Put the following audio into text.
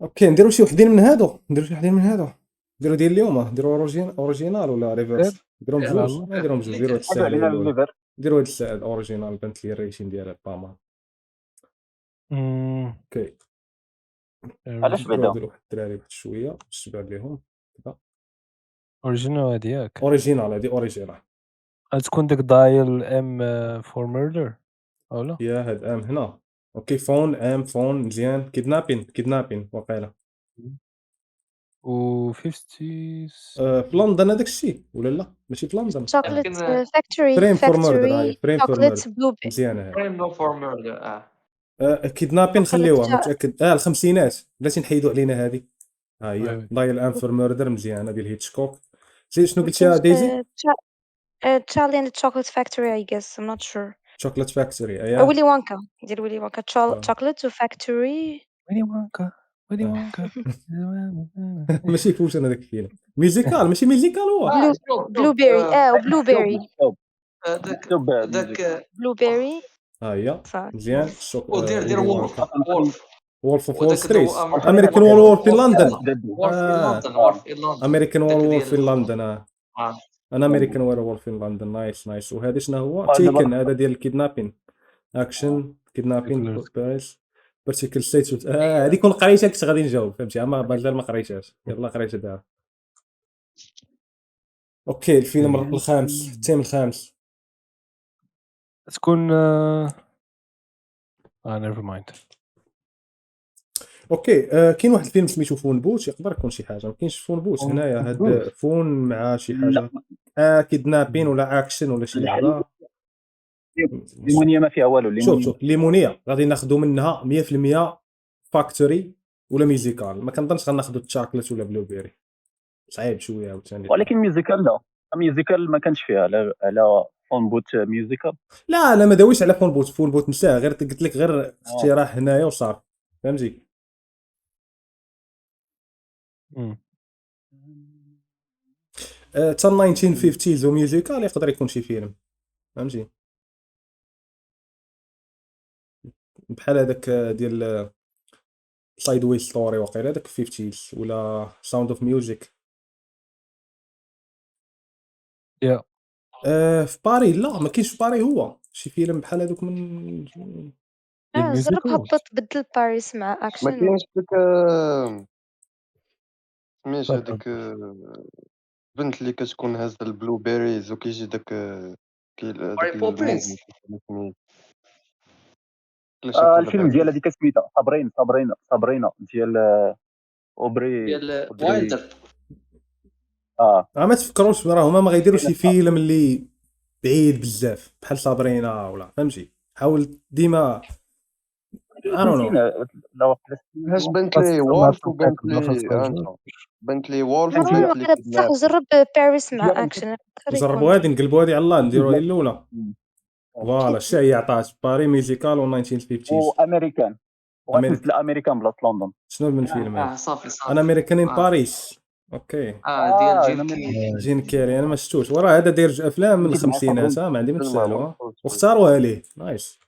اوكي نديرو شي وحدين من هادو نديرو ديال اليوم نديرو اوريجينال ولا ريفرس نديروهم على بجوج الله. نديروهم بجوج نديرو هاد حاجه الساعه علينا الاولى الليفر. نديرو هاد الساعه الاوريجينال بانت لي الريشين ديالها باما اوكي علاش نديرو بعدا هادو واحد الدراري واحد شويه باش تبان ليهم كذا اوريجينال هادي ياك اوريجينال هادي اوريجينال غتكون ديك دايل ام فور ميردر ولا يا هاد ام هنا اوكي فون مزيان كيدنابين واقيلا و 50 في لندن هذاك الشيء ولا لا ماشي في لندن chocolate يمكن factory فريم فور ميردر هاي فريم فور chocolate ميردر blue مزيانه هاي فريم نو فور ميردر كيدنابين خليوها chocolate متاكد الخمسينات بلاتي نحيدو علينا هذه ها هي أيوة. دايل ام فور ميردر مزيانه ديال هيتشكوك زيد شنو قلتي يا دايزي Charlie and the Chocolate Factory I guess I'm not sure شوكليت فاكتوري أو ايا ويلي وانكا ديال ويلي وانكا آه. chocolate factory ويلي وانكا ويلي وانكا ماشي فوشن هذاك الفيلم ميوزيكال ماشي ميوزيكال هو blueberry وبلوبيري ذاك blueberry ها هي صح مزيان ودير وولف وولف اوف وول ستريت وداك امريكان وول في لندن وولف ان لندن وولف ان لندن امريكان داك وول ديال في لندن انا امريكان وول في لندن نايس وهذا شنو هو تيكن هذا ديال الكيدنابين اكشن كيدنابين بيرس بارتيكل ستيت هذيك كون قريتها كنت غادي نجاوب فهمتي اما مازال ما قريتهاش يلا قريتها دابا اوكي الفيلم الخامس التيم الخامس تكون نيفر مايند اوكي كاين واحد الفيلم سميتو فون بوت يقدر يكون شي حاجه ما كاينش فون بوت هنايا هاد فون مع شي حاجه كيدنابين ولا اكشن ولا شي لعبه ليمونيه ما فيها والو شوف ليمونيه غادي ناخذ منها 100% فاكتوري ولا ميوزيكال ما كنظنش غناخذ الشوكليت ولا بلوبيري صعيب شويه عاوتاني ولكن ميوزيكال لا ميوزيكال ما كانش فيها على فون بوت ميوزيكال لا ما داويش على فون بوت نساه غير قلت لك غير اقتراح هنايا وصار فهمتي 1950 وميوزيكال يقدر يكون شي فيلم فهمتي بحال هذاك ديال سايد واي ستوري واقيلا هذاك 50 ولا ساوند اوف ميوزك يا في باري لا ما كاينش في باري هو شي فيلم بحال هذوك من جرب هبط بدل باريس مع ما اكشن كاينش ديك سميتها ديك بنت اللي كتكون هازه البلو بيريز وكيجي داك ماري بوبينز. الفيلم ديال هذيك سميتها صابرينا ديال اوبري ديال وايلدر ما تفكروش راه هما ما غيديروا شي فيلم اللي بعيد بزاف بحال صابرينا ولا فهمتي حاول ديما هاش بنت لي وولف وبنت لي وولف بصح جرب باريس مع اكشن نجربوا هذه نقلبوا هذه على الله نديروا هي الاولى فوالا الشاي عطات باري ميوزيكال و 1950 وامريكان وغتنزل امريكان بلاص لندن شنو من فيلم صافي انا امريكان ان باريس اوكي ديال جين كيري انا ما شفتوش وراه هذا داير افلام من الخمسينات ما عندي ما تسالوا واختاروها ليه نايس